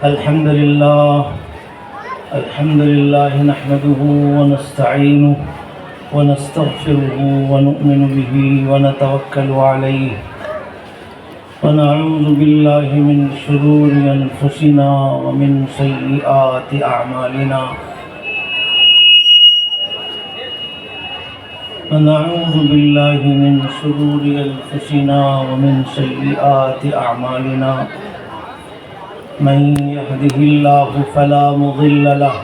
الحمد لله نحمده ونستعينه ونستغفره ونؤمن به ونتوكل عليه ونعوذ بالله من شرور أنفسنا ومن سيئات أعمالنا ونعوذ بالله من شرور أنفسنا ومن سيئات أعمالنا من يهده الله فلا مضل له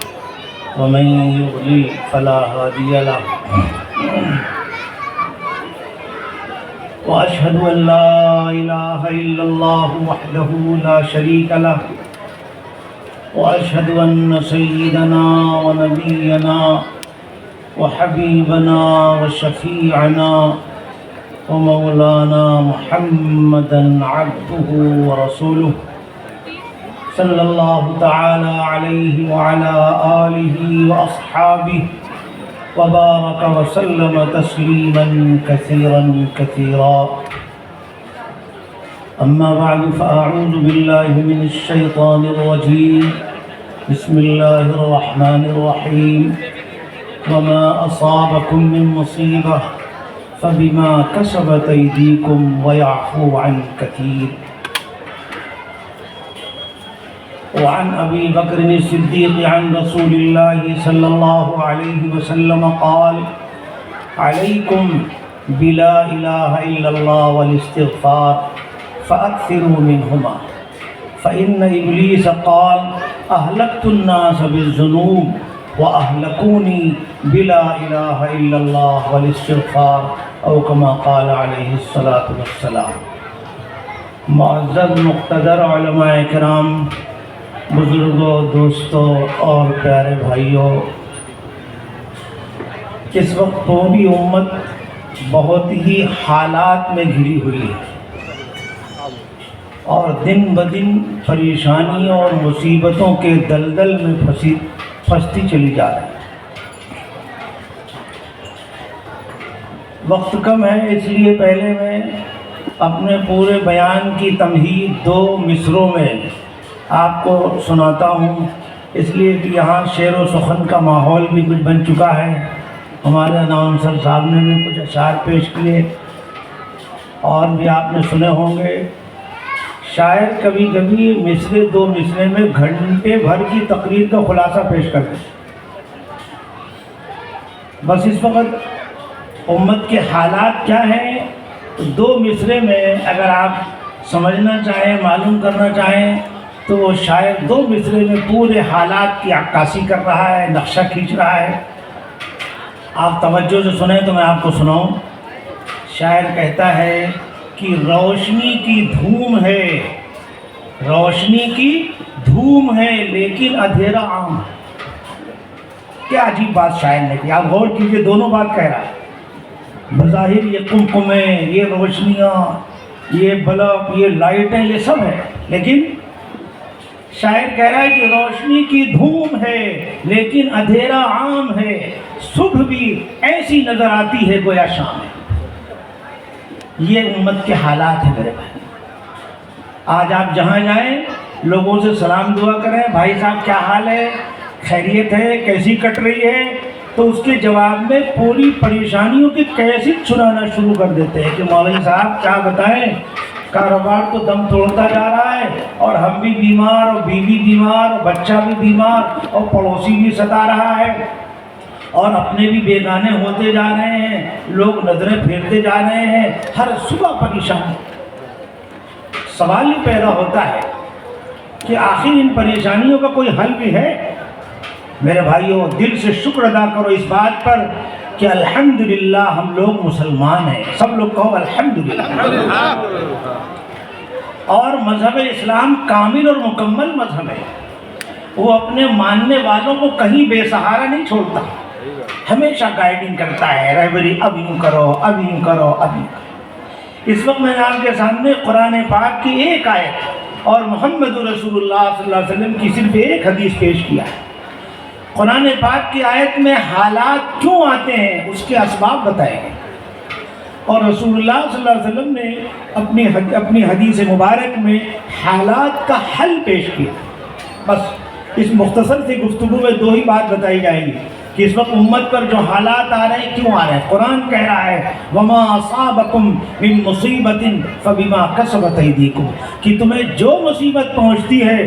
ومن يضلل فلا هادي له وأشهد أن لا إله إلا الله وحده لا شريك له وأشهد أن سيدنا ونبينا وحبيبنا وشفيعنا ومولانا محمدا عبده ورسوله صلى الله تعالى عليه وعلى آله وأصحابه وبارك وسلم تسليما كثيرا كثيرا أما بعد فأعوذ بالله من الشيطان الرجيم بسم الله الرحمن الرحيم وما أصابكم من مصيبة فبما كسبت أيديكم ويعفو عن كثير وعن أبي بكر الصديق عن رسول الله صلى الله عليه وسلم قال عليكم بلا إله إلا الله والاستغفار فأكثروا منهما فإن إبليس قال أهلكت الناس بالذنوب وأهلكوني بلا إله إلا الله والاستغفار أو كما قال عليه الصلاة والسلام۔ معزز مقتدر علماء کرام، بزرگوں، دوستوں اور پیارے بھائیوں، اس وقت پوری امت بہت ہی حالات میں گھری ہوئی ہے اور دن بدن پریشانیوں اور مصیبتوں کے دلدل میں پھنستی چلی جا رہی ہے۔ وقت کم ہے، اس لیے پہلے میں اپنے پورے بیان کی تمہید 2 مصروں میں آپ کو سناتا ہوں، اس لیے کہ یہاں شعر و سخن کا ماحول بھی کچھ بن چکا ہے۔ ہمارے اناؤنسر صاحب نے بھی کچھ اشعار پیش کیے اور بھی آپ نے سنے ہوں گے۔ شاعر کبھی کبھی مصرے 2 مصرے میں گھنٹے بھر کی تقریر کا خلاصہ پیش کرتے ہیں۔ بس اس وقت امت کے حالات کیا ہیں، 2 مصرے میں اگر آپ سمجھنا چاہیں، معلوم کرنا چاہیں، تو وہ شاعر 2 مصرے میں پورے حالات کی عکاسی کر رہا ہے، نقشہ کھینچ رہا ہے۔ آپ توجہ سے سنیں تو میں آپ کو سناؤں۔ شاعر کہتا ہے کہ روشنی کی دھوم ہے، روشنی کی دھوم ہے لیکن اندھیرا عام ہے۔ کیا عجیب بات شاعر نے کی، آپ غور کیجئے، دونوں بات کہہ رہا ہے۔ بظاہر یہ قمقمیں، یہ روشنیاں، یہ بلب، یہ لائٹیں، یہ سب ہے، لیکن شاعر کہہ رہا ہے کہ روشنی کی دھوم ہے لیکن اندھیرا عام ہے، صبح بھی ایسی نظر آتی ہے گویا شام ہے۔ یہ امت کے حالات ہیں میرے بھائی۔ آج آپ جہاں جائیں لوگوں سے سلام دعا کریں، بھائی صاحب کیا حال ہے، خیریت ہے، کیسی کٹ رہی ہے، تو اس کے جواب میں پوری پریشانیوں کی کیسٹ سنانا شروع کر دیتے ہیں کہ مولوی صاحب کیا بتائیں، کاروبار تو دم توڑتا جا رہا ہے اور ہم بھی بیمار اور بیوی بیمار اور بچہ بھی بیمار اور پڑوسی بھی ستا رہا ہے اور اپنے بھی بیگانے ہوتے جا رہے ہیں، لوگ نظریں پھیرتے جا رہے ہیں، ہر صبح پریشانی۔ سوال یہ پیدا ہوتا ہے کہ آخر ان پریشانیوں کا کوئی حل بھی ہے؟ میرے بھائیوں، دل سے شکر ادا کرو اس بات پر کہ الحمدللہ ہم لوگ مسلمان ہیں۔ سب لوگ کہو الحمدللہ۔ اور مذہب اسلام کامل اور مکمل مذہب ہے، وہ اپنے ماننے والوں کو کہیں بے سہارا نہیں چھوڑتا، ہمیشہ گائیڈنگ کرتا ہے، رہبری اب یوں کرو، اب یوں کرو، اب یوں کرو۔ اس وقت میں نے آپ کے سامنے قرآن پاک کی ایک آیت اور محمد رسول اللہ صلی اللہ علیہ وسلم کی صرف ایک حدیث پیش کیا ہے۔ قرآن پاک کی آیت میں حالات کیوں آتے ہیں اس کے اسباب بتائے گئے، اور رسول اللہ صلی اللہ علیہ وسلم نے اپنی حدیث مبارک میں حالات کا حل پیش کیا۔ بس اس مختصر سی گفتگو میں دو ہی بات بتائی جائے گی کہ اس وقت امت پر جو حالات آ رہے ہیں کیوں آ رہے ہیں. قرآن کہہ رہا ہے وما اصابکم من مصیبت فبما کسبت ایدیکم، کہ تمہیں جو مصیبت پہنچتی ہے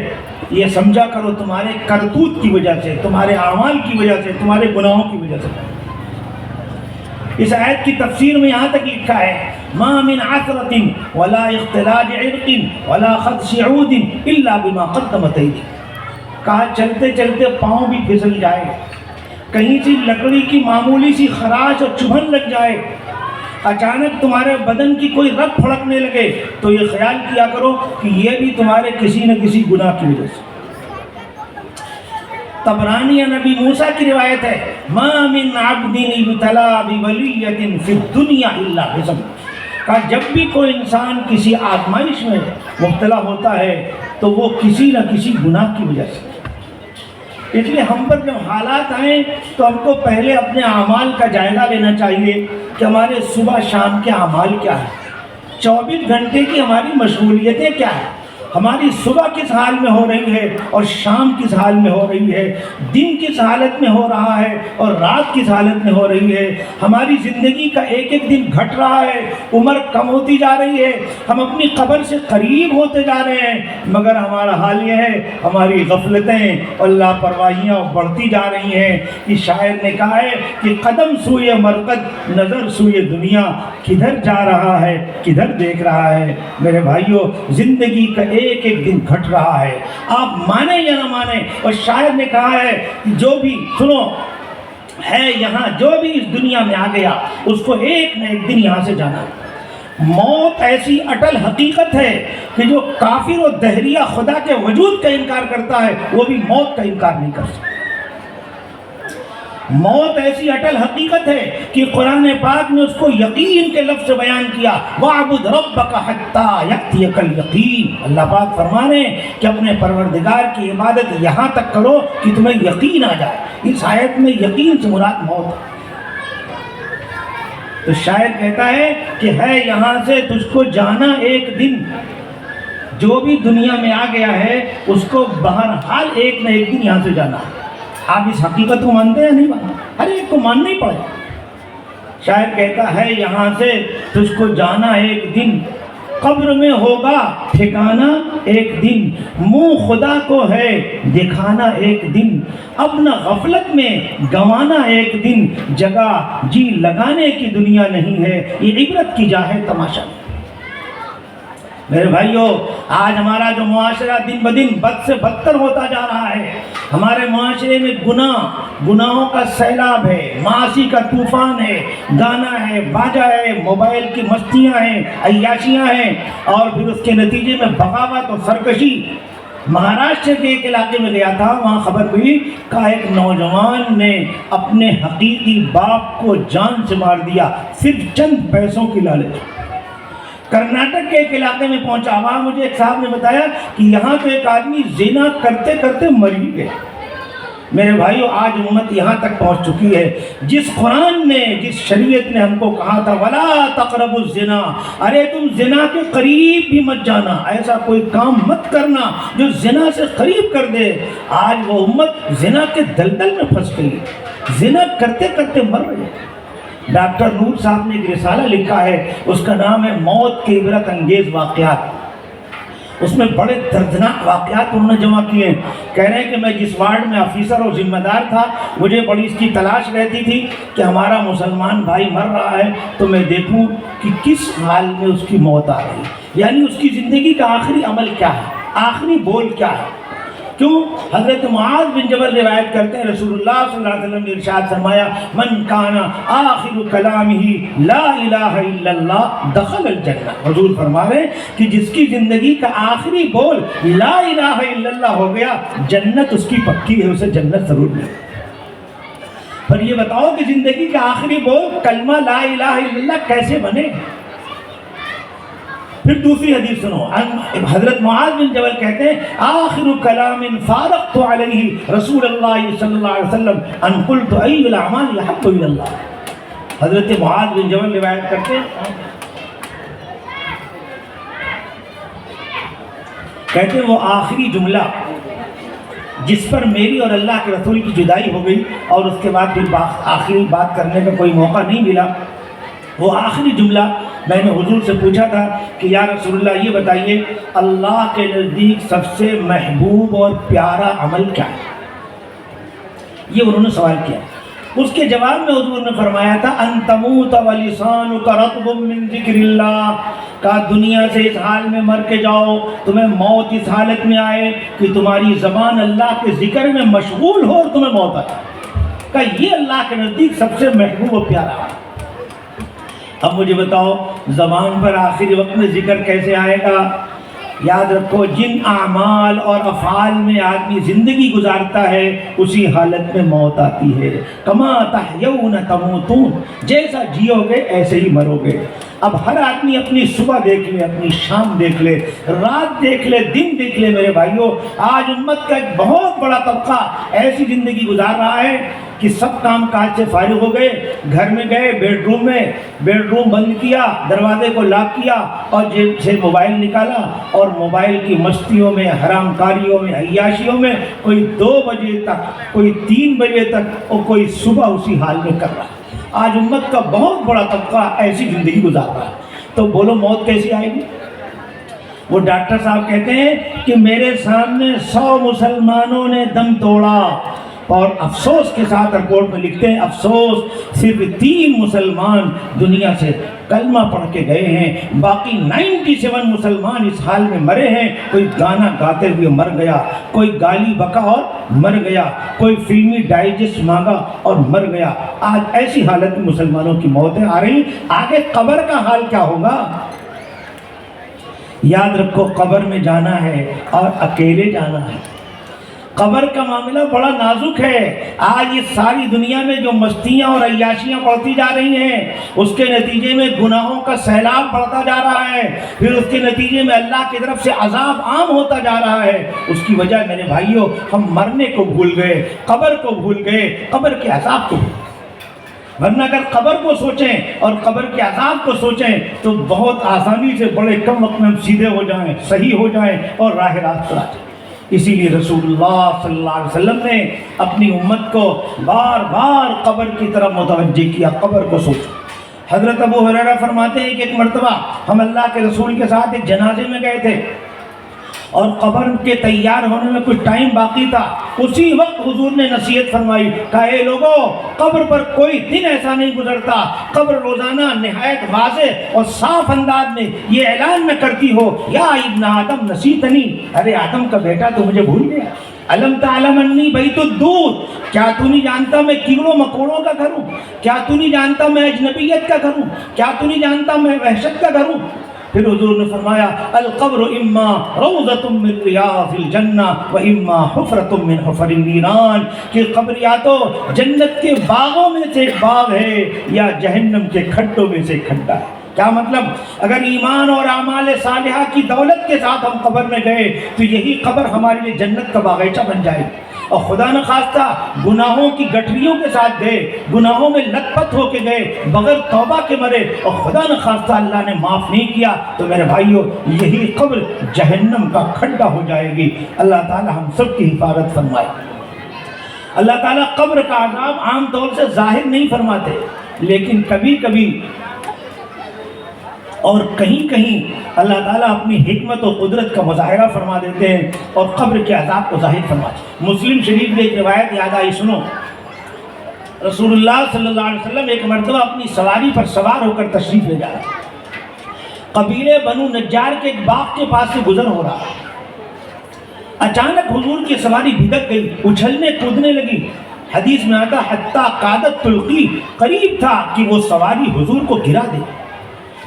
یہ سمجھا کرو تمہارے کرتوت کی وجہ سے، تمہارے اعمال کی وجہ سے، تمہارے گناہوں کی وجہ سے. اس آیت کی تفسیر میں یہاں تک لکھا ہے ما من عثرۃ ولا اختلاج عرق ولا خدش عود الا بما قدمت ایدیکم. کہا چلتے چلتے پاؤں بھی پھسل جائے، کہیں سی لکڑی کی معمولی سی خراش اور چبھن لگ جائے، اچانک تمہارے بدن کی کوئی رگ پھڑکنے لگے، تو یہ خیال کیا کرو کہ یہ بھی تمہارے کسی نہ کسی گناہ کی وجہ سے. طبرانی نبی موسیٰ کی روایت ہے ما من عبد ابتلا بولیۃ فی الدنیا الا بذنب. کہا جب بھی کوئی انسان کسی آزمائش میں مبتلا ہوتا ہے تو وہ کسی نہ کسی گناہ کی وجہ سے. اس لیے ہم پر جب حالات آئیں تو ہم کو پہلے اپنے اعمال کا جائزہ لینا چاہیے کہ ہمارے صبح شام کے اعمال کیا ہیں، 24 گھنٹے کی ہماری مشغولیتیں کیا ہیں، ہماری صبح کس حال میں ہو رہی ہے اور شام کس حال میں ہو رہی ہے، دن کس حالت میں ہو رہا ہے اور رات کس حالت میں ہو رہی ہے. ہماری زندگی کا ایک ایک دن گھٹ رہا ہے، عمر کم ہوتی جا رہی ہے، ہم اپنی قبر سے قریب ہوتے جا رہے ہیں، مگر ہمارا حال یہ ہے ہماری غفلتیں اور لاپرواہیاں بڑھتی جا رہی ہیں. کہ شاعر نے کہا ہے کہ قدم سوئے مرقد نظر سوئے دنیا، کدھر جا رہا ہے کدھر دیکھ رہا ہے. میرے بھائیوں زندگی کا ایک ایک دن گھٹ رہا ہے، آپ مانیں یا نہ مانیں. اور شاعر نے کہا ہے کہ جو بھی سنو ہے یہاں، جو بھی اس دنیا میں آ گیا اس کو ایک نہ ایک دن یہاں سے جانا ہے. موت ایسی اٹل حقیقت ہے کہ جو کافر و دہریہ خدا کے وجود کا انکار کرتا ہے وہ بھی موت کا انکار نہیں کر سکتا. موت ایسی اٹل حقیقت ہے کہ قرآن پاک نے اس کو یقین کے لفظ سے بیان کیا وَاعْبُدْ رَبَّكَ حَتَّى يَأْتِيَكَ الْيَقِينُ. اللہ پاک فرما رہے ہیں کہ اپنے پروردگار کی عبادت یہاں تک کرو کہ تمہیں یقین آ جائے. اس آیت میں یقین سے مراد موت ہے. تو شاعر کہتا ہے کہ ہے یہاں سے تجھ کو جانا ایک دن، جو بھی دنیا میں آ گیا ہے اس کو بہرحال ایک نہ ایک دن یہاں سے جانا ہے. آپ اس حقیقت کو مانتے ہیں نہیں مانتے؟ ہر ایک کو ماننا ہی پڑے. شاعر کہتا ہے یہاں سے تجھ کو جانا ایک دن، قبر میں ہوگا ٹھکانا ایک دن، منہ خدا کو ہے دکھانا ایک دن، اب نہ غفلت میں گنوانا ایک دن، جگہ جی لگانے کی دنیا نہیں ہے، یہ عبرت کی جا ہے تماشا. میرے بھائیوں آج ہمارا جو معاشرہ دن بدن بد سے بدتر ہوتا جا رہا ہے. ہمارے معاشرے میں گناہوں کا سیلاب ہے، معاصی کا طوفان ہے، گانا ہے، باجا ہے، موبائل کی مستیاں ہیں، عیاشیاں ہیں، اور پھر اس کے نتیجے میں بغاوت اور سرکشی. مہاراشٹر کے ایک علاقے میں گیا تھا، وہاں خبر ہوئی کہ ایک نوجوان نے اپنے حقیقی باپ کو جان سے مار دیا صرف چند پیسوں کی لالچ. کرناٹک کے ایک علاقے میں پہنچا، وہاں مجھے ایک صاحب نے بتایا کہ یہاں تو ایک آدمی زنا کرتے کرتے مر ہی گیا. میرے بھائیو آج امت یہاں تک پہنچ چکی ہے. جس قرآن نے، جس شریعت نے ہم کو کہا تھا وَلَا تَقْرَبُوا الزِّنَا، ارے تم زنا کے قریب بھی مت جانا، ایسا کوئی کام مت کرنا جو زنا سے قریب کر دے. آج وہ امت زنا کے دلدل میں پھنس گئی، زنا کرتے کرتے مر رہی ہے. ڈاکٹر نور صاحب نے ایک رسالہ لکھا ہے، اس کا نام ہے موت کے عبرت انگیز واقعات. اس میں بڑے دردناک واقعات انہوں نے جمع کیے ہیں. کہہ رہے ہیں کہ میں جس وارڈ میں آفیسر اور ذمہ دار تھا مجھے بڑی اس کی تلاش رہتی تھی کہ ہمارا مسلمان بھائی مر رہا ہے تو میں دیکھوں کہ کس حال میں اس کی موت آ رہی ہے، یعنی اس کی زندگی کا آخری عمل کیا ہے، آخری بول کیا ہے. کیوں؟ حضرت معاذ بن جبل روایت کرتے ہیں رسول اللہ صلی اللہ علیہ وسلم نے ارشاد فرمایا من کان آخر کلامہ لا الہ الا اللہ دخل الجنہ. حضور فرما رہے ہیں کہ جس کی زندگی کا آخری بول لا الہ الا اللہ ہو گیا جنت اس کی پکی ہے، اسے جنت ضرور ملے. پر یہ بتاؤ کہ زندگی کا آخری بول کلمہ لا الہ الا اللہ کیسے بنے؟ پھر دوسری حدیث سنو، حضرت معاذ بن جبل کہتے ہیں آخر کلام فارقت علیہ رسول اللہ صلی اللہ علیہ وسلم ان قلت ای الاعمال احب الی اللہ. حضرت معاذ بن جبل روایت کرتے ہیں، کہتے ہیں وہ آخری جملہ جس پر میری اور اللہ کے رسول کی جدائی ہو گئی اور اس کے بعد پھر آخری بات کرنے کا کوئی موقع نہیں ملا، وہ آخری جملہ میں نے حضور سے پوچھا تھا کہ یا رسول اللہ یہ بتائیے اللہ کے نزدیک سب سے محبوب اور پیارا عمل کیا ہے؟ یہ انہوں نے سوال کیا۔ اس کے جواب میں حضور نے فرمایا تھا ان تموت ولسانک رطب من ذکر اللہ، کہ دنیا سے اس حال میں مر کے جاؤ، تمہیں موت اس حالت میں آئے کہ تمہاری زبان اللہ کے ذکر میں مشغول ہو اور تمہیں موت آئے، کہ یہ اللہ کے نزدیک سب سے محبوب و پیارا ہے۔ اب مجھے بتاؤ زبان پر آخری وقت میں ذکر کیسے آئے گا؟ یاد رکھو جن اعمال اور افعال میں آدمی زندگی گزارتا ہے اسی حالت میں موت آتی ہے۔ کما تحیون تموتون، جیسا جیو گے ایسے ہی مرو گے۔ اب ہر آدمی اپنی صبح دیکھ لے، اپنی شام دیکھ لے، رات دیکھ لے، دن دیکھ لے۔ میرے بھائیوں، آج امت کا ایک بہت بڑا طبقہ ایسی زندگی گزار رہا ہے کہ سب کام کاج سے فارغ ہو گئے، گھر میں گئے، بیڈ روم بند کیا، دروازے کو لاک کیا اور جیب سے موبائل نکالا اور موبائل کی مستیوں میں، حرام کاریوں میں، عیاشیوں میں کوئی 2 بجے تک، کوئی 3 بجے تک اور کوئی صبح اسی حال میں کر رہا ہے۔ آج امت کا بہت بڑا طبقہ ایسی زندگی گزار رہا ہے، تو بولو موت کیسی آئے گی؟ وہ ڈاکٹر صاحب کہتے ہیں کہ میرے سامنے 100 مسلمانوں نے دم توڑا اور افسوس کے ساتھ رپورٹ میں لکھتے ہیں افسوس صرف 3 مسلمان دنیا سے کلمہ پڑھ کے گئے ہیں، باقی 97 مسلمان اس حال میں مرے ہیں۔ کوئی گانا گاتے ہوئے مر گیا، کوئی گالی بکا اور مر گیا، کوئی فلمی ڈائجسٹ مانگا اور مر گیا۔ آج ایسی حالت میں مسلمانوں کی موتیں آ رہی، آگے قبر کا حال کیا ہوگا؟ یاد رکھو قبر میں جانا ہے اور اکیلے جانا ہے۔ قبر کا معاملہ بڑا نازک ہے۔ آج یہ ساری دنیا میں جو مستیاں اور عیاشیاں بڑھتی جا رہی ہیں، اس کے نتیجے میں گناہوں کا سیلاب بڑھتا جا رہا ہے، پھر اس کے نتیجے میں اللہ کی طرف سے عذاب عام ہوتا جا رہا ہے۔ اس کی وجہ میرے بھائیوں ہم مرنے کو بھول گئے، قبر کو بھول گئے، قبر کے عذاب کو بھول گئے۔ ورنہ اگر قبر کو سوچیں اور قبر کے عذاب کو سوچیں تو بہت آسانی سے بڑے کم وقت میں ہم سیدھے ہو جائیں، صحیح ہو جائیں اور راہ راست پر آ جائیں۔ اسی لیے رسول اللہ صلی اللہ علیہ وسلم نے اپنی امت کو بار بار قبر کی طرف متوجہ کیا، قبر کو سوچو۔ حضرت ابو ہریرہ فرماتے ہیں کہ ایک مرتبہ ہم اللہ کے رسول کے ساتھ ایک جنازے میں گئے تھے اور قبر کے تیار ہونے میں کچھ ٹائم باقی تھا۔ اسی وقت حضور نے نصیحت فرمائی کہ اے لوگو، قبر پر کوئی دن ایسا نہیں گزرتا، قبر روزانہ نہایت واضح اور صاف انداز میں یہ اعلان نہ کرتی ہو یا ابن آدم نسیتنی، ارے آدم کا بیٹا تو مجھے بھول گیا۔ علم تعلم انی بیت الدود، کیا تو نہیں جانتا میں کیڑوں مکوڑوں کا گھر ہوں؟ کیا تو نہیں جانتا میں اجنبیت کا گھر ہوں؟ کیا تو نہیں جانتا میں وحشت کا گھر ہوں؟ پھر حضور نے فرمایا القبر اما روضۃ من ریاض الجنہ و اما حفرۃ من حفر النیران، کہ قبر یا تو جنت کے باغوں میں سے ایک باغ ہے یا جہنم کے کھڈوں میں سے ایک کھڈا ہے۔ کیا مطلب؟ اگر ایمان اور اعمال صالحہ کی دولت کے ساتھ ہم قبر میں گئے تو یہی قبر ہمارے لیے جنت کا باغیچہ بن جائے گی، اور خدا نخواستہ گناہوں کی گٹھریوں کے ساتھ گئے، گناہوں میں لت پت ہو کے گئے، بغیر توبہ کے مرے اور خدا نخواستہ اللہ نے معاف نہیں کیا تو میرے بھائیوں یہی قبر جہنم کا کھڈا ہو جائے گی۔ اللہ تعالی ہم سب کی حفاظت فرمائے۔ اللہ تعالیٰ قبر کا عذاب عام طور سے ظاہر نہیں فرماتے، لیکن کبھی کبھی اور کہیں کہیں اللہ تعالیٰ اپنی حکمت و قدرت کا مظاہرہ فرما دیتے ہیں اور قبر کے عذاب کو ظاہر فرماتے ہیں۔ مسلم شریف میں ایک روایت یاد آئی، سنو۔ رسول اللہ صلی اللہ علیہ وسلم ایک مرتبہ اپنی سواری پر سوار ہو کر تشریف لے جا رہے ہیں، قبیلے بنو نجار کے ایک باغ کے پاس سے گزر ہو رہا۔ اچانک حضور کی سواری بھدک گئی، اچھلنے کودنے لگی۔ حدیث میں آتا حتیٰ قادت تلقی، قریب تھا کہ وہ سواری حضور کو گرا دے،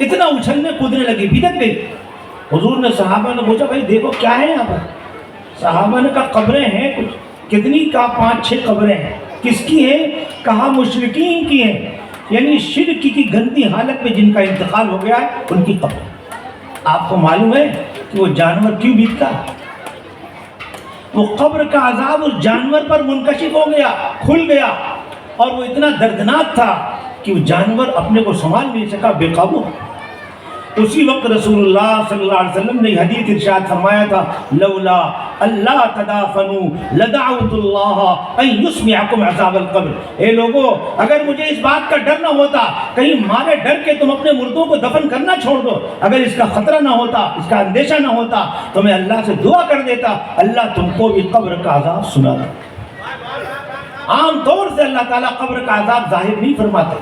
اتنا اچھلنے کودنے لگی، بھدک گئی۔ حضور نے صحابہ نے پوچھا بھائی دیکھو کیا ہے یہاں پر؟ صحابہ نے کہا قبریں ہیں کچھ۔ کتنی؟ کہا 5-6 قبریں ہیں۔ کس کی ہیں؟ کہا مشرکین کی ہیں، یعنی شرک کی گندی حالت میں جن کا انتقال ہو گیا ہے ان کی قبر۔ آپ کو معلوم ہے کہ وہ جانور کیوں بھیگتا ہے؟ وہ قبر کا عذاب اس جانور پر منکشف ہو گیا، کھل گیا، اور وہ اتنا دردناک تھا کہ وہ جانور اپنے کو سنبھال نہیں سکا، بے قابو۔ اسی وقت رسول اللہ صلی اللہ علیہ وسلم نے حدیث ارشاد فرمایا تھا، لولا اللہ تدافنوا لدعوت اللہ ان یسمعکم عذاب القبر. اے لوگو، اگر مجھے اس بات کا ڈر نہ ہوتا کہیں مارے ڈر کے تم اپنے مردوں کو دفن کرنا چھوڑ دو، اگر اس کا خطرہ نہ ہوتا، اس کا اندیشہ نہ ہوتا تو میں اللہ سے دعا کر دیتا اللہ تم کو بھی قبر کا عذاب سنا دے. عام طور سے اللہ تعالیٰ قبر کا عذاب ظاہر نہیں فرماتے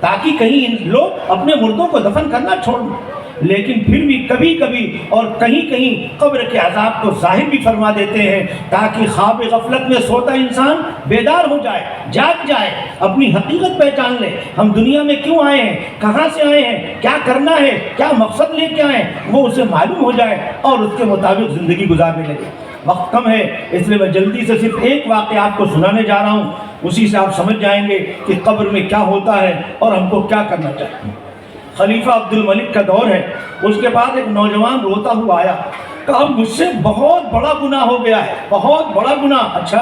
تاکہ کہیں لوگ اپنے مردوں کو دفن کرنا چھوڑ دیں، لیکن پھر بھی کبھی کبھی اور کہیں کہیں قبر کے عذاب کو ظاہر بھی فرما دیتے ہیں تاکہ خواب غفلت میں سوتا انسان بیدار ہو جائے، جاگ جائے، اپنی حقیقت پہچان لے. ہم دنیا میں کیوں آئے ہیں، کہاں سے آئے ہیں، کیا کرنا ہے، کیا مقصد لے کے آئے ہیں، وہ اسے معلوم ہو جائے اور اس کے مطابق زندگی گزارنے لگے. وقت کم ہے اس لیے میں جلدی سے صرف ایک واقعہ آپ کو سنانے جا رہا ہوں، اسی سے آپ سمجھ جائیں گے کہ قبر میں کیا ہوتا ہے اور ہم کو کیا کرنا چاہیے. خلیفہ عبد الملک کا دور ہے، اس کے بعد ایک نوجوان روتا ہوا آیا، کہا مجھ سے بہت بڑا گناہ ہو گیا ہے، بہت بڑا گناہ. اچھا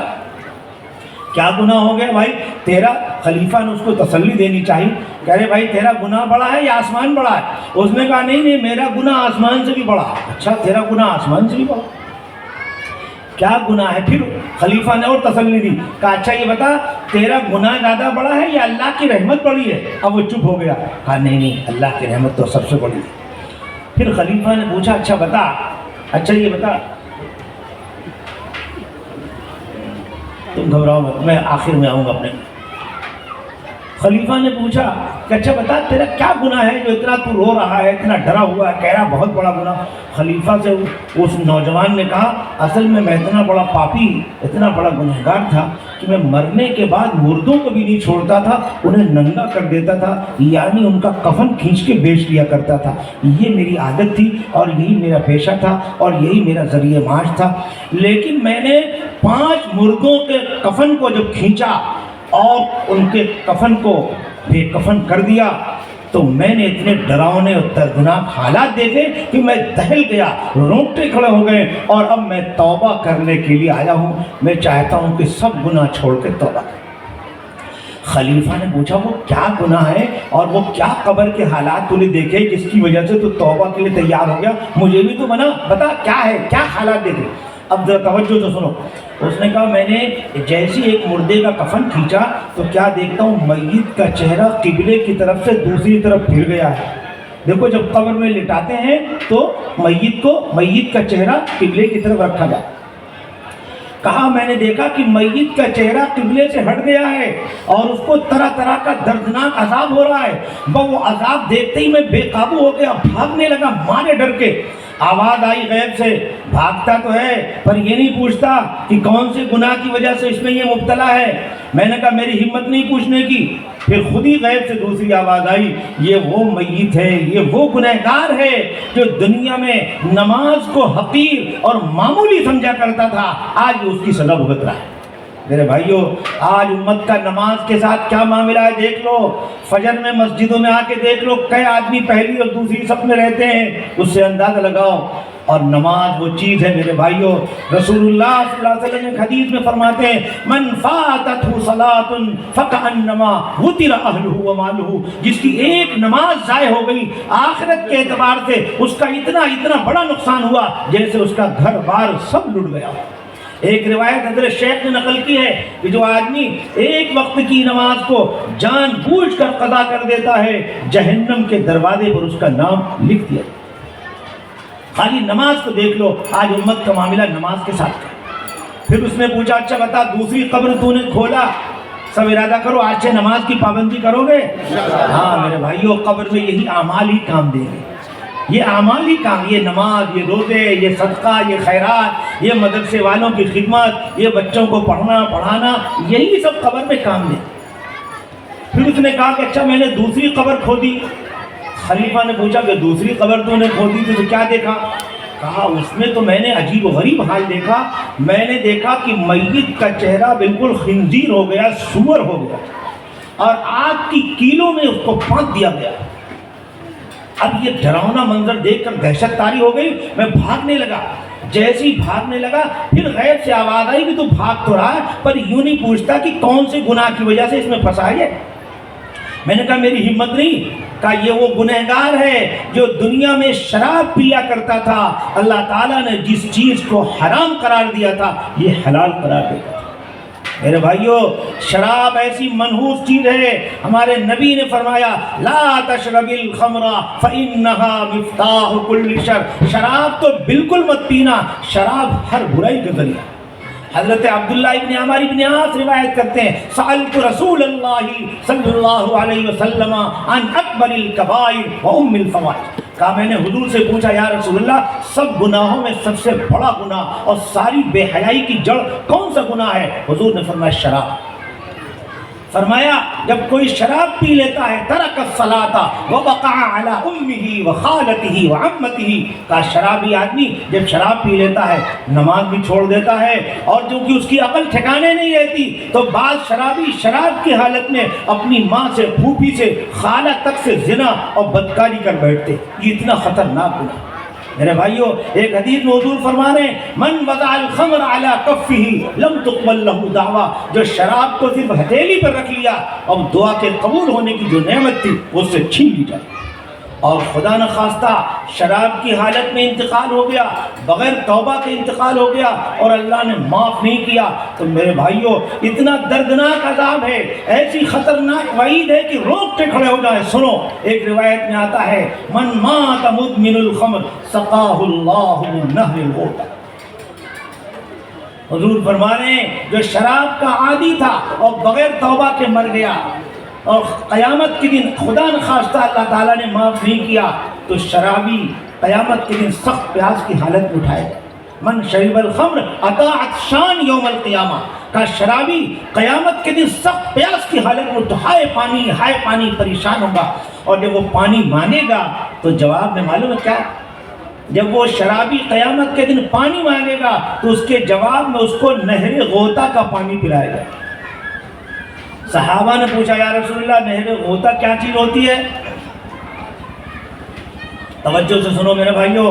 کیا گناہ ہو گیا بھائی تیرا؟ خلیفہ نے اس کو تسلی دینی چاہیے، کہہ رہے بھائی تیرا گناہ بڑا ہے یا آسمان بڑا ہے؟ اس نے کہا نہیں نہیں، میرا گناہ آسمان سے بھی بڑا ہے. اچھا تیرا گناہ آسمان سے بھی بڑا، کیا گناہ ہے؟ پھر خلیفہ نے اور تسلی دی، کہا اچھا یہ بتا تیرا گناہ زیادہ بڑا ہے یا اللہ کی رحمت بڑی ہے؟ اب وہ چپ ہو گیا، کہا نہیں نہیں، اللہ کی رحمت تو سب سے بڑی ہے. پھر خلیفہ نے پوچھا اچھا بتا، اچھا یہ بتا، تم گھبراؤ مت، میں آخر میں آؤں گا اپنے. خلیفہ نے پوچھا کہ اچھا بتا تیرا کیا گناہ ہے جو اتنا تو رو رہا ہے، اتنا ڈرا ہوا ہے، کہہ رہا بہت بڑا گناہ. خلیفہ سے اس نوجوان نے کہا اصل میں اتنا بڑا پاپی، اتنا بڑا گنہگار تھا کہ میں مرنے کے بعد مردوں کو بھی نہیں چھوڑتا تھا، انہیں ننگا کر دیتا تھا، یعنی ان کا کفن کھینچ کے بیچ لیا کرتا تھا. یہ میری عادت تھی اور یہی میرا پیشہ تھا اور یہی میرا ذریعہ معاش تھا. لیکن میں نے 5 مردوں کے کفن کو جب کھینچا اور ان کے کفن کو بے کفن کر دیا تو میں نے اتنے ڈراؤنے اور دردناک حالات دیکھے کہ میں دہل گیا، رونگٹے کھڑے ہو گئے، اور اب میں توبہ کرنے کے لیے آیا ہوں، میں چاہتا ہوں کہ سب گناہ چھوڑ کے توبہ کریں. خلیفہ نے پوچھا وہ کیا گناہ ہے اور وہ کیا قبر کے حالات تو نے دیکھے جس کی وجہ سے تو توبہ کے لیے تیار ہو گیا؟ مجھے بھی تو بتا کیا ہے، کیا حالات دیکھے. اب ذرا توجہ سے سنو. اس نے کہا میں نے جیسی ایک مردے کا کفن کھینچا تو کیا دیکھتا ہوں میت کا چہرہ قبلے کی طرف سے دوسری طرف پھر گیا ہے. دیکھو جب قبر میں لٹاتے ہیں تو میت کا چہرہ قبلے کی طرف رکھا جائے. کہا میں نے دیکھا کہ میت کا چہرہ قبلے سے ہٹ گیا ہے اور اس کو طرح طرح کا دردناک عذاب ہو رہا ہے. وہ عذاب دیکھتے ہی میں بے قابو ہو گیا، بھاگنے لگا مارے ڈر کے. آواز آئی غیب سے، بھاگتا تو ہے پر یہ نہیں پوچھتا کہ کون سے گناہ کی وجہ سے اس میں یہ مبتلا ہے. میں نے کہا میری ہمت نہیں پوچھنے کی. پھر خود ہی غیب سے دوسری آواز آئی، یہ وہ میت ہے، یہ وہ گنہگار ہے جو دنیا میں نماز کو حقیر اور معمولی سمجھا کرتا تھا، آج اس کی سزا بھگت رہا ہے. میرے بھائیو آج امت کا نماز کے ساتھ کیا معاملہ ہے دیکھ لو. فجر میں مسجدوں میں آ کے دیکھ لو کئی آدمی پہلی اور دوسری صف میں رہتے ہیں، اس سے اندازہ لگاؤ. اور نماز وہ چیز ہے میرے بھائیو، رسول اللہ صلی اللہ علیہ وسلم حدیث میں فرماتے ہیں من فاتتہ صلاۃ فکأنما وطر اہلہ ومالہ، جس کی ایک نماز ضائع ہو گئی آخرت کے اعتبار سے اس کا اتنا بڑا نقصان ہوا جیسے اس کا گھر بار سب لٹ گیا. ایک روایت حضرت شیخ نے نقل کی ہے کہ جو آدمی ایک وقت کی نماز کو جان بوجھ کر قضا کر دیتا ہے جہنم کے دروازے پر اس کا نام لکھ دیا. خالی نماز کو دیکھ لو، آج امت کا معاملہ نماز کے ساتھ ہے. پھر اس نے پوچھا اچھا بتا دوسری قبر تو نے کھولا، سب ارادہ کرو آج سے نماز کی پابندی کرو گے؟ ہاں میرے بھائیو قبر میں یہی اعمال ہی کام دیں گے، یہ اعمال ہی کام، یہ نماز، یہ روزے، یہ صدقہ، یہ خیرات، یہ مدرسے والوں کی خدمت، یہ بچوں کو پڑھنا پڑھانا، یہی سب قبر میں کام دیں. پھر اس نے کہا کہ اچھا میں نے دوسری قبر کھودی. خلیفہ نے پوچھا کہ دوسری قبر تو نے کھودی تو کیا دیکھا؟ کہا اس میں تو میں نے عجیب و غریب حال دیکھا. میں نے دیکھا کہ میت کا چہرہ بالکل خنزیر ہو گیا، سور ہو گیا، اور آگ کی کیلوں میں اس کو پھونک دیا گیا. اب یہ ڈراؤنا منظر دیکھ کر دہشت طاری ہو گئی، میں بھاگنے لگا. جیسے ہی بھاگنے لگا پھر غیب سے آواز آئی کہ تو بھاگ تو رہا ہے پر یوں نہیں پوچھتا کہ کون سے گناہ کی وجہ سے اس میں پھنسا ہے. میں نے کہا میری ہمت نہیں. کہا یہ وہ گنہگار ہے جو دنیا میں شراب پیا کرتا تھا, اللہ تعالیٰ نے جس چیز کو حرام قرار دیا تھا یہ حلال قرار دیا تھا. میرے بھائیو, شراب ایسی منحوس چیز ہے, ہمارے نبی نے فرمایا لا تشرب الخمر فإنها مفتاح كل شر. شراب تو بالکل مت پینا, شراب ہر برائی کا ذریعہ. حضرت عبداللہ ابن عمر ابن عاص روایت کرتے ہیں سألت رسول اللہ صلی اللہ علیہ وسلم عن اکبر الکبائر و ام الفواحش. کہا میں نے حضور سے پوچھا یا رسول اللہ سب گناہوں میں سب سے بڑا گناہ اور ساری بے حیائی کی جڑ کون سا گناہ ہے؟ حضور نے فرمایا شراب. فرمایا جب کوئی شراب پی لیتا ہے ترک الصلاۃ وبقع علی امہ وخالتہ وعمتہ. کا شرابی آدمی جب شراب پی لیتا ہے نماز بھی چھوڑ دیتا ہے, اور چونکہ اس کی عقل ٹھکانے نہیں رہتی تو بعض شرابی شراب کی حالت میں اپنی ماں سے, پھوپھی سے, خالہ تک سے زنا اور بدکاری کر بیٹھتے. یہ اتنا خطرناک گناہ. میرے بھائیو, ایک حدیث میں حضور فرما رہے ہیں من وضع الخمر علی کفہ لم تقبل لہ دعویٰ. جو شراب کو صرف ہتھیلی پر رکھ لیا اب دعا کے قبول ہونے کی جو نعمت تھی وہ اس سے چھین لی جائے. اور خدا نخواستہ شراب کی حالت میں انتقال ہو گیا, بغیر توبہ کے انتقال ہو گیا اور اللہ نے معاف نہیں کیا, تو میرے بھائیو اتنا دردناک عذاب ہے, ایسی خطرناک وعید ہے کہ روک کے کھڑے ہو جائیں. سنو, ایک روایت میں آتا ہے من مات مدمن الخمر سقاہ اللہ من نہر الغوطہ. حضور فرما رہے ہیں جو شراب کا عادی تھا اور بغیر توبہ کے مر گیا اور قیامت کے دن خدا نخواستہ اللہ تعالیٰ نے معاف نہیں کیا تو شرابی قیامت کے دن سخت پیاس کی حالت میں اٹھائے گا. من شرب الخمر اتا عطشان یوم القیامہ. کا شرابی قیامت کے دن سخت پیاس کی حالت میں ہائے پانی پریشان ہوگا, اور جب وہ پانی مانگے گا تو جواب میں معلوم ہے کیا؟ جب وہ شرابی قیامت کے دن پانی مانگے گا تو اس کے جواب میں اس کو نہر غوطہ کا پانی پلائے گا. صحابہ نے پوچھا یا رسول اللہ نہر غوطہ کیا چیز ہوتی ہے؟ توجہ سے سنو میرے بھائیو,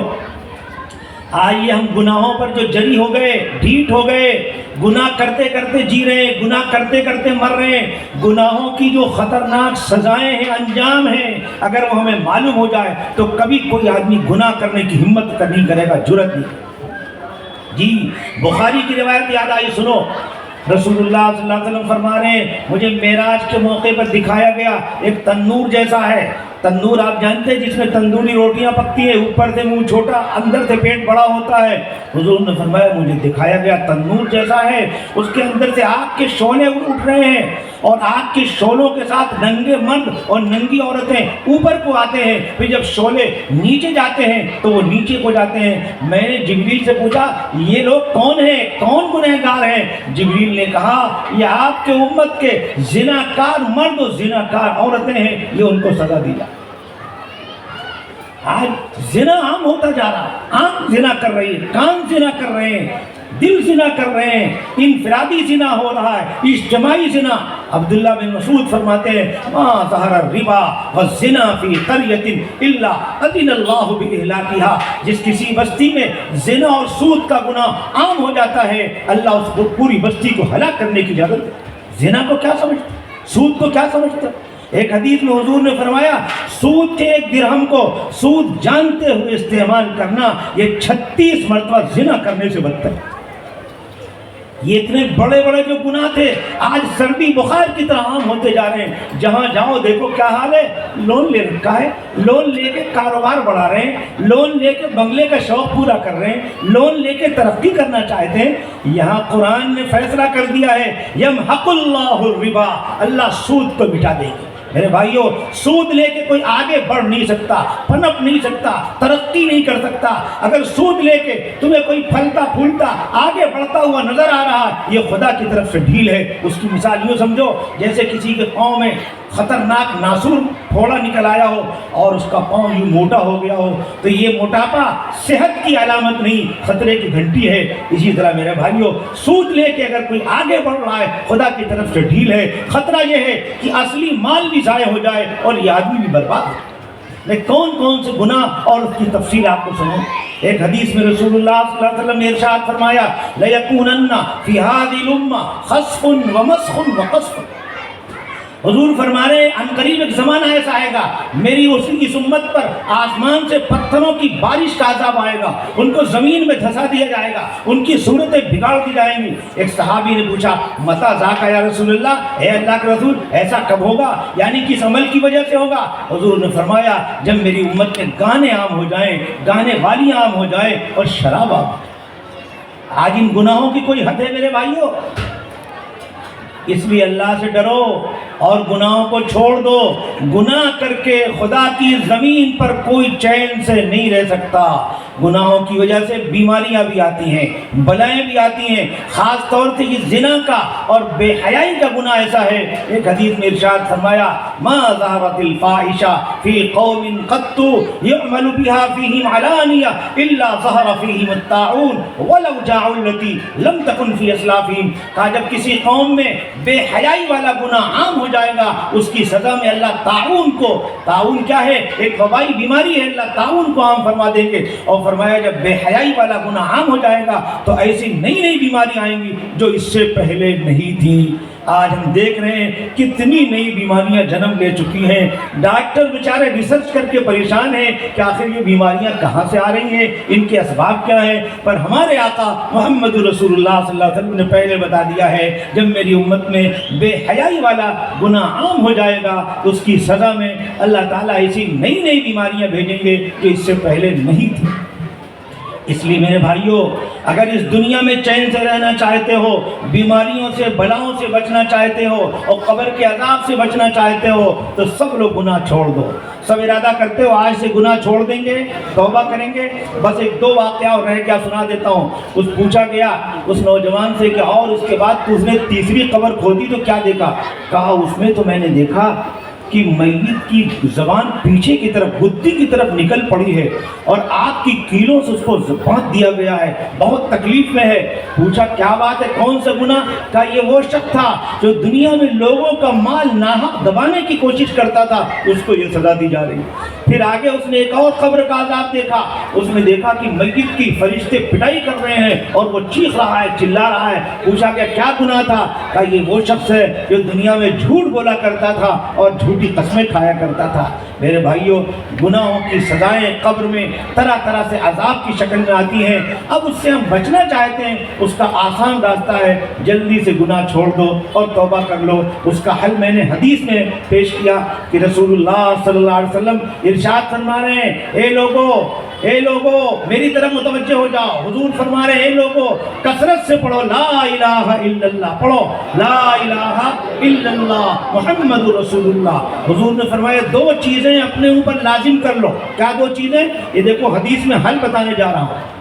آئیے ہم گناہوں پر جو جری ہو گئے, ڈھیٹ ہو گئے, گناہ کرتے کرتے جی رہے ہیں, گناہ کرتے کرتے مر رہے ہیں, گناہوں کی جو خطرناک سزائیں ہیں, انجام ہیں, اگر وہ ہمیں معلوم ہو جائے تو کبھی کوئی آدمی گناہ کرنے کی ہمت نہیں کرے گا, جرأت نہیں. جی بخاری کی روایت یاد آئی, سنو. رسول اللہ صلی اللہ علیہ وسلم فرما رہے ہیں مجھے معراج کے موقع پر دکھایا گیا ایک تنور جیسا ہے. تندور آپ جانتے ہیں جس میں تندوری روٹیاں پکتی ہیں, اوپر سے منہ چھوٹا اندر سے پیٹ بڑا ہوتا ہے. حضور نے فرمایا مجھے دکھایا گیا تندور جیسا ہے, اس کے اندر سے آگ کے شعلے اٹھ رہے ہیں اور آگ کے شعلوں کے ساتھ ننگے مرد اور ننگی عورتیں اوپر کو آتے ہیں. پھر جب شعلے نیچے جاتے ہیں تو وہ نیچے کو جاتے ہیں. میں نے جبریل سے پوچھا یہ لوگ کون ہیں, کون گنہگار ہیں؟ جبریل نے کہا یہ آپ کے امت کے زناکار مرد و زناکار عورتیں ہیں, یہ ان کو سزا دی جائے. آج زنا عام ہوتا جا رہا ہے, آنکھ زنا کر رہی ہے, کان زنا کر رہے ہیں, دل زنا کر رہے ہیں, انفرادی زنا ہو رہا ہے, اجتماعی زنا. عبداللہ بن مسعود فرماتے ہیں ما ظہر الربا والزنا فی قریۃ الا اذن اللہ باہلاکها. جس کسی بستی میں زنا اور سود کا گناہ عام ہو جاتا ہے اللہ اس کو پوری بستی کو ہلاک کرنے کی اجازت ہے. زنا کو کیا سمجھتے, سود کو کیا سمجھتے؟ ایک حدیث میں حضور نے فرمایا سود کے ایک درہم کو سود جانتے ہوئے استعمال کرنا یہ 36 مرتبہ زنا کرنے سے بدتر ہے. یہ اتنے بڑے بڑے جو گناہ تھے آج سردی بخار کی طرح عام ہوتے جا رہے ہیں. جہاں جاؤ دیکھو کیا حال ہے, لون لے رکھا ہے, لون لے کے کاروبار بڑھا رہے ہیں, لون لے کے بنگلے کا شوق پورا کر رہے ہیں, لون لے کے ترقی کرنا چاہتے ہیں. یہاں قرآن نے فیصلہ کر دیا ہے یمحق اللہ الربا, اللہ سود کو مٹا دے گا. میرے بھائیو سود لے کے کوئی آگے بڑھ نہیں سکتا, پنپ نہیں سکتا, ترقی نہیں کر سکتا. اگر سود لے کے تمہیں کوئی پھلتا پھولتا آگے بڑھتا ہوا نظر آ رہا یہ خدا کی طرف سے ڈھیل ہے. اس کی مثال یوں سمجھو جیسے کسی کے پاؤں میں خطرناک ناسور پھوڑا نکل آیا ہو اور اس کا پاؤں یوں موٹا ہو گیا ہو, تو یہ موٹاپا صحت کی علامت نہیں, خطرے کی گھنٹی ہے. اسی طرح میرے بھائیو سود لے کے اگر کوئی آگے بڑھ رہا ہے خدا کی طرف سے ڈھیل ہے. خطرہ یہ ہے کہ اصلی مال بھی ضائع ہو جائے اور یہ آدمی بھی برباد ہو. لیکن کون کون سے گناہ اور اس کی تفصیل آپ کو سنو. ایک حدیث میں رسول اللہ صلی اللہ علیہ وسلم نے ارشاد فرمایا لَيَكُونَنَّ فِي هَذِهِ الْأُمَّةِ خَسْفٌ وَمَسْخٌ وَقَذْفٌ. حضور فرما رہے ہیں عنقریب ایک زمانہ ایسا آئے گا میری اس امت پر آسمان سے پتھروں کی بارش کا عذاب آئے گا، ان کو زمین میں دھسا دیا جائے گا، ان کی صورتیں بگاڑ دی جائیں گی۔ ایک صحابی نے پوچھا متى ذاک یا رسول اللہ، اے اللہ کے رسول ایسا کب ہوگا، یعنی کس عمل کی وجہ سے ہوگا؟ حضور نے فرمایا جب میری امت میں گانے عام ہو جائیں، گانے والی عام ہو جائیں اور شراب عام ہو جائے۔ آج ان گناہوں کی کوئی حد ہے میرے بھائیوں؟ اس لیے اللہ سے ڈرو اور گناہوں کو چھوڑ دو۔ گناہ کر کے خدا کی زمین پر کوئی چین سے نہیں رہ سکتا۔ گناہوں کی وجہ سے بیماریاں بھی آتی ہیں، بلائیں بھی آتی ہیں، خاص طور سے یہ زنا کا اور بے حیائی کا گناہ ایسا ہے۔ ایک حدیث میں ارشاد فرمایا ما ظہرت الفاحشہ فی قوم قط یعمل بها فیہم علانیہ الا ظہر فیہم الطاعون ولو جاعوا التی لم تکن فی اسلافہم۔ کہا جب کسی قوم میں بے حیائی والا گناہ عام ہو جائے گا اس کی سزا میں اللہ طاعون کو، طاعون کیا ہے؟ ایک وبائی بیماری ہے، اللہ طاعون کو عام فرما دیں گے۔ اور فرمایا جب بے حیائی والا گناہ عام ہو جائے گا تو ایسی نئی نئی بیماریاں آئیں گی جو اس سے پہلے نہیں تھیں۔ آج ہم دیکھ رہے ہیں کتنی نئی بیماریاں جنم لے چکی ہیں۔ ڈاکٹر بیچارے ریسرچ کر کے پریشان ہیں کہ آخر یہ بیماریاں کہاں سے آ رہی ہیں، ان کے اسباب کیا ہیں۔ پر ہمارے آقا محمد رسول اللہ صلی اللہ علیہ وسلم نے پہلے بتا دیا ہے جب میری امت میں بے حیائی والا گناہ عام ہو جائے گا اس کی سزا میں اللہ تعالیٰ ایسی نئی نئی بیماریاں بھیجیں گے جو اس سے پہلے نہیں تھیں۔ اس لیے میرے بھائیوں اگر اس دنیا میں چین سے رہنا چاہتے ہو، بیماریوں سے بلاؤں سے بچنا چاہتے ہو اور قبر کے عذاب سے بچنا چاہتے ہو تو سب لوگ گناہ چھوڑ دو۔ سب ارادہ کرتے ہو آج سے گناہ چھوڑ دیں گے، توبہ کریں گے۔ بس ایک دو واقعہ اور رہ گیا سنا دیتا ہوں۔ اس پوچھا گیا اس نوجوان سے کہ اور اس کے بعد اس نے تیسری قبر کھودی تو کیا دیکھا؟ کہا اس میں تو میں نے دیکھا کہ میت کی زبان پیچھے کی طرف گدی کی طرف نکل پڑی ہے اور آگ کی کیلوں سے اس کو باندھ دیا گیا ہے، بہت تکلیف میں ہے۔ پوچھا کیا بات ہے، کون سا گناہ؟ کہا یہ وہ شخص تھا جو دنیا میں لوگوں کا مال ناحق دبانے کی کوشش کرتا تھا، اس کو یہ سزا دی جا رہی ہے۔ پھر آگے اس نے ایک اور قبر کا عذاب دیکھا، اس میں دیکھا کہ میت کی فرشتے پٹائی کر رہے ہیں اور وہ چیخ رہا ہے، چلا رہا ہے۔ پوچھا کہ کیا گناہ تھا؟ کہا یہ وہ شخص ہے جو دنیا میں جھوٹ بولا کرتا تھا اور جھوٹی قسمیں کھایا کرتا تھا۔ میرے بھائیوں گناہوں کی سزائیں قبر میں طرح طرح سے عذاب کی شکل میں آتی ہیں۔ اب اس سے ہم بچنا چاہتے ہیں، اس کا آسان راستہ ہے جلدی سے گناہ چھوڑ دو اور توبہ کر لو۔ اس کا حل میں نے حدیث میں پیش کیا کہ رسول اللہ صلی اللہ علیہ وسلم ارشاد فرما رہے ہیں اے لوگو میری طرف متوجہ ہو جاؤ۔ حضور فرما رہے ہیں اے لوگو کثرت سے پڑھو لا الہ الا اللہ، پڑھو لا الہ الا اللہ محمد رسول اللہ۔ حضور نے فرمایا دو چیزیں اپنے اوپر لازم کر لو۔ کیا دو چیزیں؟ یہ دیکھو حدیث میں حل بتانے جا رہا ہوں۔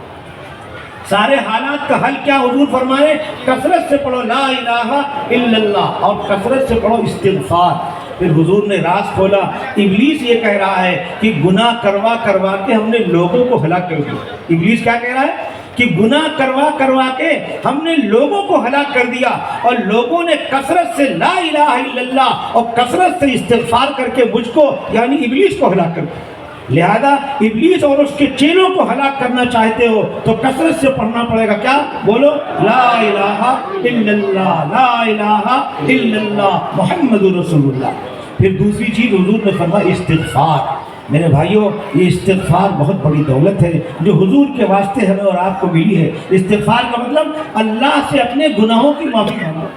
سارے حالات کا حل کیا؟ حضور فرمائے کثرت سے پڑھو لا الہ الا اللہ اور کثرت سے پڑھو استغفار۔ پھر حضور نے راز کھولا، ابلیس یہ کہہ رہا ہے کہ گناہ کروا کروا کے ہم نے لوگوں کو ہلاک کر دیا۔ ابلیس کیا کہہ رہا ہے کہ گناہ کروا کروا کے ہم نے لوگوں کو ہلاک کر دیا اور لوگوں نے کثرت سے لا الہ الا اللہ اور کثرت سے استغفار کر کے مجھ کو یعنی ابلیس کو ہلاک کر دیا۔ لہذا ابلیس اور اس کے چیلوں کو ہلاک کرنا چاہتے ہو تو کثرت سے پڑھنا پڑے گا۔ کیا بولو؟ لا الہ الا اللہ، لا الہ الا اللہ محمد رسول اللہ۔ پھر دوسری چیز حضور نے فرمایا استغفار۔ میرے بھائیوں یہ استغفار بہت بڑی دولت ہے جو حضور کے واسطے ہمیں اور آپ کو ملی ہے۔ استغفار کا مطلب اللہ سے اپنے گناہوں کی معافی مانگو۔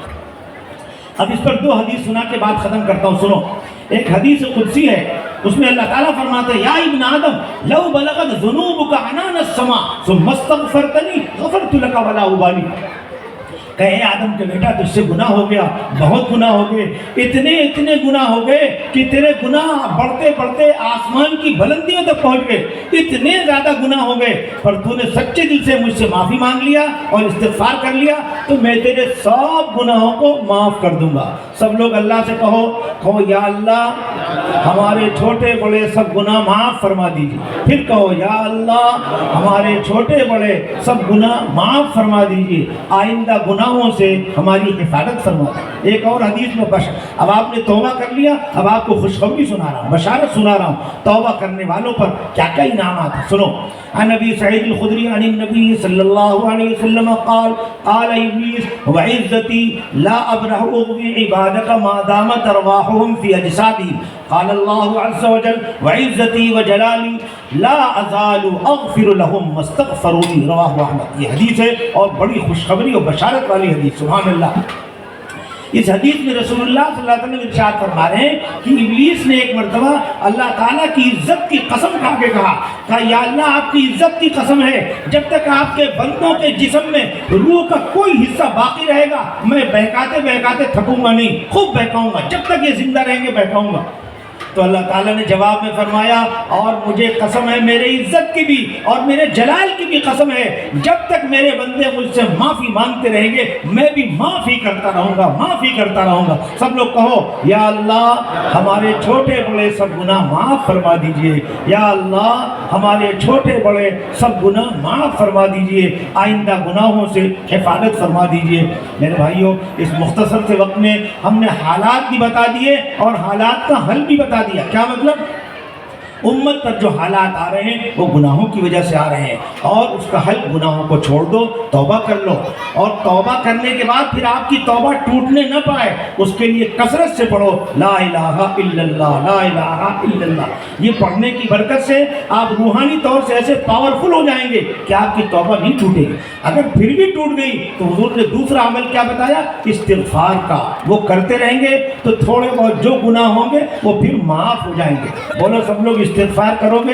اب اس پر دو حدیث سنا کے بعد ختم کرتا ہوں، سنو۔ ایک حدیث قدسی ہے، اس میں اللہ تعالیٰ فرماتے ہیں یا ابن آدم لو بلغت ذنوبک عنان السماء ثم استغفرتنی غفرت لک ولا ابالی۔ کہے آدم کے بیٹا تجھ سے گناہ ہو گیا، بہت گناہ ہو گئے، اتنے گناہ ہو گئے کہ تیرے گناہ بڑھتے بڑھتے آسمان کی بلندیوں تک پہنچ گئے، اتنے زیادہ گناہ ہو گئے، پر تو نے سچے دل سے مجھ سے معافی مانگ لیا اور استغفار کر لیا تو میں تیرے سب گناہوں کو معاف کر دوں گا۔ سب لوگ اللہ سے کہو یا اللہ ہمارے چھوٹے بڑے سب گناہ معاف فرما دیجیے. پھر کہو یا اللہ ہمارے چھوٹے بڑے سب گناہ معاف فرما دیجیے, آئندہ گناہوں سے ہماری حفاظت فرما دیجیے. ایک اور حدیث میں اب آپ نے توبہ کر لیا, اب آپ کو خوشخبری سنا رہا ہوں, بشارت سنا رہا ہوں توبہ کرنے والوں پر کیا کیا انعامات ہیں. سنو, عن ابی سعید الخدری عن النبی صلی اللہ علیہ وسلم قال قال ابلیس وعزتی لا ابرح اغوی عبادک ما دامت ارواحهم فی اجسادی قال اللہ عز وجل وعزتی وجلالی لا ازال اغفر لهم ما استغفرونی رواہ احمد. یہ حدیث ہے اور بڑی خوشخبری اور بشارت والی حدیث. سبحان اللہ. اس حدیث میں رسول اللہ صلی اللہ علیہ وسلم ارشاد فرما رہے ہیں کہ ابلیس نے ایک مرتبہ اللہ تعالیٰ کی عزت کی قسم کھا کے کہا یا اللہ آپ کی عزت کی قسم ہے جب تک آپ کے بندوں کے جسم میں روح کا کوئی حصہ باقی رہے گا میں بہکاتے بہکاتے تھکوں گا نہیں, خوب بہکاؤں گا, جب تک یہ زندہ رہیں گے بہکاؤں گا. تو اللہ تعالیٰ نے جواب میں فرمایا اور مجھے قسم ہے میرے عزت کی بھی اور میرے جلال کی بھی قسم ہے جب تک میرے بندے مجھ سے معافی مانگتے رہیں گے میں بھی معافی کرتا رہوں گا, معافی کرتا رہوں گا. سب لوگ کہو یا اللہ ہمارے چھوٹے بڑے سب گناہ معاف فرما دیجئے, یا اللہ ہمارے چھوٹے بڑے سب گناہ معاف فرما دیجئے, آئندہ گناہوں سے حفاظت فرما دیجئے. میرے بھائیوں اس مختصر سے وقت میں ہم نے حالات بھی بتا دیے اور حالات کا حل بھی بتا دیا. کیا مطلب؟ امت پر جو حالات آ رہے ہیں وہ گناہوں کی وجہ سے آ رہے ہیں اور اس کا حل گناہوں کو چھوڑ دو, توبہ کر لو, اور توبہ کرنے کے بعد پھر آپ کی توبہ ٹوٹنے نہ پائے اس کے لیے کثرت سے پڑھو لا الہ الا اللہ, لا الہ الا اللہ. یہ پڑھنے کی برکت سے آپ روحانی طور سے ایسے پاورفل ہو جائیں گے کہ آپ کی توبہ نہیں ٹوٹے گی. اگر پھر بھی ٹوٹ گئی تو حضور نے دوسرا عمل کیا بتایا؟ استغفار کا. وہ کرتے رہیں گے تو تھوڑے بہت جو گناہ ہوں گے وہ پھر معاف ہو جائیں گے. بولو سب لوگ استغفار کرو گے.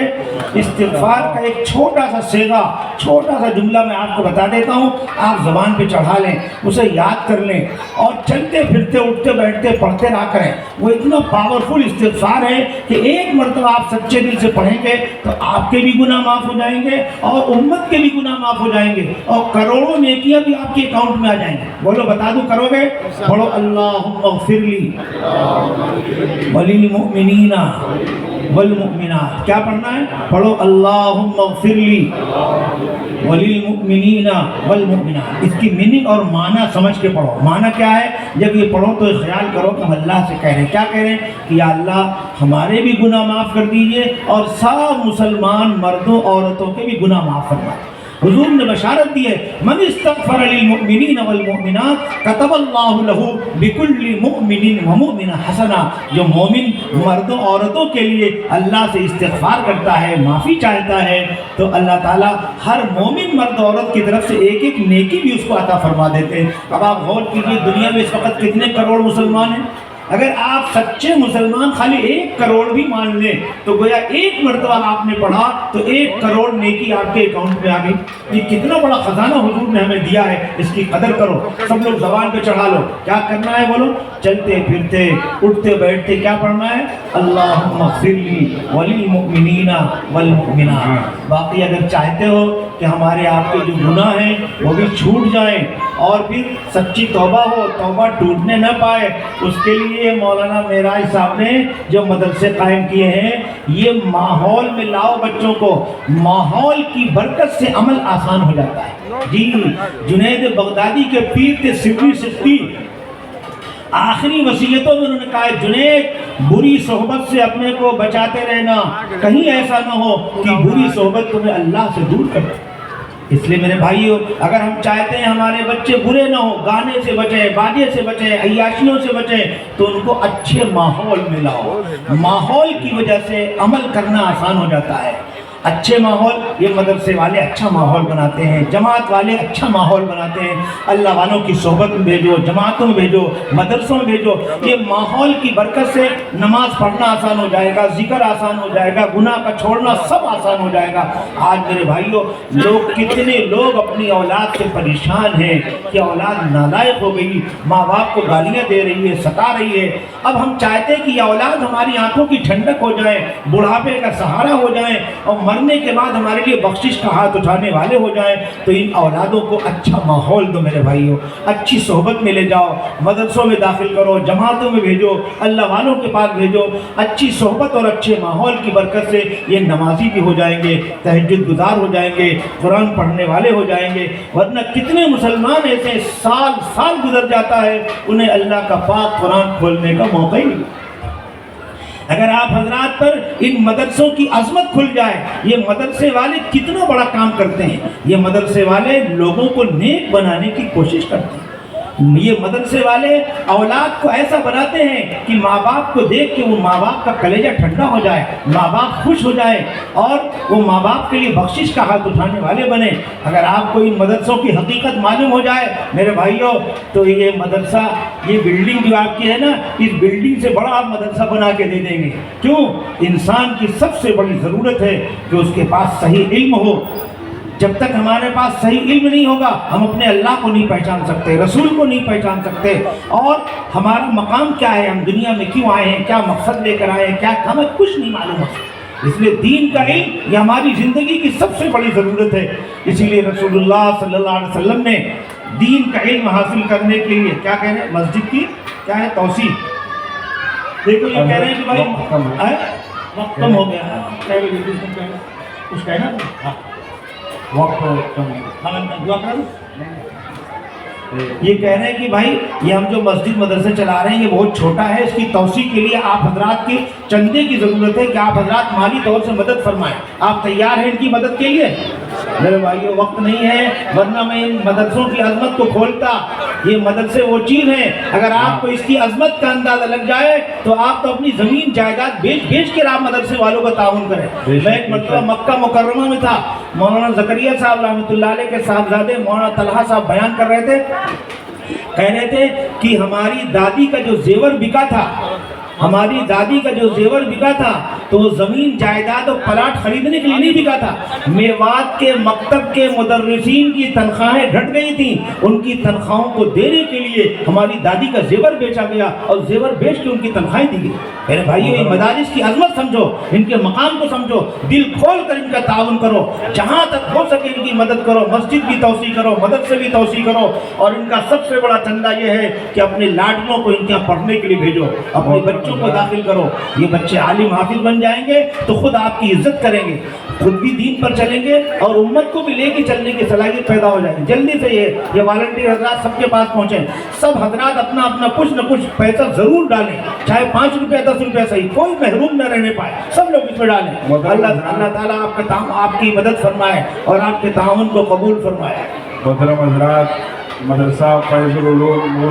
استغفار کا ایک چھوٹا سا صیغہ, چھوٹا سا جملہ میں آپ کو بتا دیتا ہوں, آپ زبان پہ چڑھا لیں, اسے یاد کر لیں اور چلتے پھرتے اٹھتے بیٹھتے پڑھتے رہا کریں. وہ اتنا پاورفل استغفار ہے کہ ایک مرتبہ آپ سچے دل سے پڑھیں گے تو آپ کے بھی گناہ معاف ہو جائیں گے اور امت کے بھی گناہ معاف ہو جائیں گے اور کروڑوں نیکیاں بھی آپ کے اکاؤنٹ میں آ جائیں گے. بولو بتا دوں کرو گے؟ پڑھو اللہم اغفر لی وللمؤمنین والمؤمنات. کیا پڑھنا ہے؟ پڑھو اللہم اغفر لی وللمؤمنین والمؤمنات. اس کی میننگ اور معنی سمجھ کے پڑھو. معنی کیا ہے؟ جب یہ پڑھو تو خیال کرو کہ ہم اللہ سے کہہ رہے ہیں. کیا کہہ رہے ہیں؟ کہ یا اللہ ہمارے بھی گناہ معاف کر دیجئے اور سب مسلمان مردوں عورتوں کے بھی گناہ معاف فرما. حضور نے بشارت دی ہے من استغفر للمؤمنین والمؤمنات کتب اللہ لہ بکل مؤمن ومؤمنہ حسنہ. جو مومن مردوں عورتوں کے لیے اللہ سے استغفار کرتا ہے, معافی چاہتا ہے, تو اللہ تعالیٰ ہر مومن مرد عورت کی طرف سے ایک ایک نیکی بھی اس کو عطا فرما دیتے ہیں. اب آپ غور کیجیے دنیا میں اس وقت کتنے کروڑ مسلمان ہیں. اگر آپ سچے مسلمان خالی 1 کروڑ بھی مان لیں تو گویا ایک مرتبہ آپ نے پڑھا تو 1 کروڑ نیکی آپ کے اکاؤنٹ میں آ گئی. یہ کتنا بڑا خزانہ حضور نے ہمیں دیا ہے, اس کی قدر کرو. سب لوگ زبان پہ چڑھا لو. کیا کرنا ہے بولو؟ چلتے پھرتے اٹھتے بیٹھتے کیا پڑھنا ہے؟ اللہم اغفر لی وللمؤمنین والمؤمنات. باقی اگر چاہتے ہو کہ ہمارے آپ کے جو گناہ ہیں وہ بھی چھوٹ جائیں اور پھر سچی توبہ ہو, توبہ ٹوٹنے نہ پائے, اس کے لیے مولانا معراج صاحب نے جو مدرسے قائم کیے ہیں یہ ماحول میں لاؤ بچوں کو. ماحول کی برکت سے عمل آسان ہو جاتا ہے. جی جنید بغدادی کے پیر تھے سبری سبتی, آخری وصیتوں میں انہوں نے کہا جنید بری صحبت سے اپنے کو بچاتے رہنا, کہیں ایسا نہ ہو کہ بری صحبت تمہیں اللہ سے دور کر دے. اس لیے میرے بھائیو اگر ہم چاہتے ہیں ہمارے بچے برے نہ ہوں, گانے سے بچیں, باجے سے بچیں, عیاشیوں سے بچیں, تو ان کو اچھے ماحول میں لاؤ. ماحول کی وجہ سے عمل کرنا آسان ہو جاتا ہے. اچھے ماحول, یہ مدرسے والے اچھا ماحول بناتے ہیں, جماعت والے اچھا ماحول بناتے ہیں. اللہ والوں کی صحبت میں بھیجو, جماعتوں میں بھیجو, مدرسوں میں بھیجو. یہ ماحول کی برکت سے نماز پڑھنا آسان ہو جائے گا, ذکر آسان ہو جائے گا, گناہ کا چھوڑنا سب آسان ہو جائے گا. آج میرے بھائیوں کتنے لوگ اپنی اولاد سے پریشان ہیں کہ اولاد نالائق ہو گئی, ماں باپ کو گالیاں دے رہی ہے, ستا رہی ہے. اب ہم چاہتے ہیں کہ یہ اولاد ہماری آنکھوں کی ٹھنڈک ہو جائے, بڑھاپے کا سہارا ہو جائے اور مرنے کے بعد ہمارے لیے بخشش کا ہاتھ اٹھانے والے ہو جائیں، تو ان اولادوں کو اچھا ماحول دو میرے بھائیوں، اچھی صحبت میں لے جاؤ، مدرسوں میں داخل کرو، جماعتوں میں بھیجو، اللہ والوں کے پاس بھیجو۔ اچھی صحبت اور اچھے ماحول کی برکت سے یہ نمازی بھی ہو جائیں گے، تہجد گزار ہو جائیں گے، قرآن پڑھنے والے ہو جائیں گے۔ ورنہ کتنے مسلمان ایسے سال سال گزر جاتا ہے انہیں اللہ کا پاک قرآن کھولنے کا موقع ہی نہیں۔ اگر آپ حضرات پر ان مدرسوں کی عظمت کھل جائے، یہ مدرسے والے کتنا بڑا کام کرتے ہیں، یہ مدرسے والے لوگوں کو نیک بنانے کی کوشش کرتے ہیں، یہ مدرسے والے اولاد کو ایسا بناتے ہیں کہ ماں باپ کو دیکھ کے وہ ماں باپ کا کلیجہ ٹھنڈا ہو جائے، ماں باپ خوش ہو جائے اور وہ ماں باپ کے لیے بخشش کا ہاتھ اٹھانے والے بنے۔ اگر آپ کو ان مدرسوں کی حقیقت معلوم ہو جائے میرے بھائیوں، تو یہ مدرسہ، یہ بلڈنگ جو آپ کی ہے نا، اس بلڈنگ سے بڑا آپ مدرسہ بنا کے دے دیں گے۔ کیوں؟ انسان کی سب سے بڑی ضرورت ہے کہ اس کے پاس صحیح علم ہو۔ جب تک ہمارے پاس صحیح علم نہیں ہوگا ہم اپنے اللہ کو نہیں پہچان سکتے، رسول کو نہیں پہچان سکتے، اور ہمارا مقام کیا ہے، ہم دنیا میں کیوں آئے ہیں، کیا مقصد لے کر آئے ہیں، کیا ہمیں کچھ نہیں معلوم ہوتا۔ اس لیے دین کا علم یہ ہماری زندگی کی سب سے بڑی ضرورت ہے۔ اسی لیے رسول اللہ صلی اللہ علیہ وسلم نے دین کا علم حاصل کرنے کے لیے کیا کہہ رہے ہیں، مسجد کی کیا ہے توسیع۔ دیکھو یہ کہہ رہے ہیں کہ بھائی وقت کم ہو گیا، کچھ کہنا وقت یہ کہہ رہے ہیں کہ بھائی یہ ہم جو مسجد مدرسے چلا رہے ہیں یہ بہت چھوٹا ہے، اس کی توسیع کے لیے آپ حضرات کے چندے کی ضرورت ہے کہ آپ حضرات مالی طور سے مدد فرمائیں۔ آپ تیار ہیں ان کی مدد کے لیے؟ میرے بھائیو وقت نہیں ہے، ورنہ میں ان مدرسوں کی عظمت کو کھولتا۔ یہ مدرسے وہ چیز ہیں، اگر آپ کو اس کی عظمت کا اندازہ لگ جائے تو آپ تو اپنی زمین جائیداد بیچ کے آپ مدرسے والوں کا تعاون کریں۔ میں ایک مرتبہ مکہ مکرمہ میں تھا، مولانا زکریا صاحب رحمۃ اللہ علیہ کے صاحبزادے مولانا طلحہ صاحب بیان کر رہے تھے، کہہ رہے تھے کہ ہماری دادی کا جو زیور بکا تھا، ہماری دادی کا جو زیور بکا تھا تو وہ زمین جائیداد اور پلاٹ خریدنے کے لیے نہیں بکا تھا، میوات کے مکتب کے مدرسین کی تنخواہیں گھٹ گئی تھیں، ان کی تنخواہوں کو دینے کے لیے ہماری دادی کا زیور بیچا گیا اور زیور بیچ کے ان کی تنخواہیں دی گئی۔ میرے بھائیو یہ مدارس کی عظمت سمجھو، ان کے مقام کو سمجھو، دل کھول کر ان کا تعاون کرو، جہاں تک ہو سکے ان کی مدد کرو، مسجد بھی توسیع کرو، مدرسے بھی توسیع کرو، اور ان کا سب سے بڑا چندہ یہ ہے کہ اپنے لاڈلوں کو ان کے یہاں پڑھنے کے لیے بھیجو، اپنے بچوں کو داخل کرو۔ یہ بچے عالم حافظ بن جائیں گے تو خود آپ کی عزت کریں گے، خود بھی دین پر چلیں گے اور امت کو بھی لے کے چلنے کی صلاحیت پیدا ہو جائے گی۔ جلدی سے یہ والنٹیر حضرات سب کے پاس پہنچیں، سب حضرات اپنا اپنا کچھ نہ کچھ پیسہ ضرور ڈالیں، چاہے 5 روپے 10 روپے صحیح، کوئی محروم نہ رہنے پائے، سب لوگ اس میں ڈالیں۔ اللہ تعالیٰ آپ کی مدد فرمائے اور آپ کے تعاون کو قبول فرمائے۔ محترم حضرات، مدرسہ فیض العلوم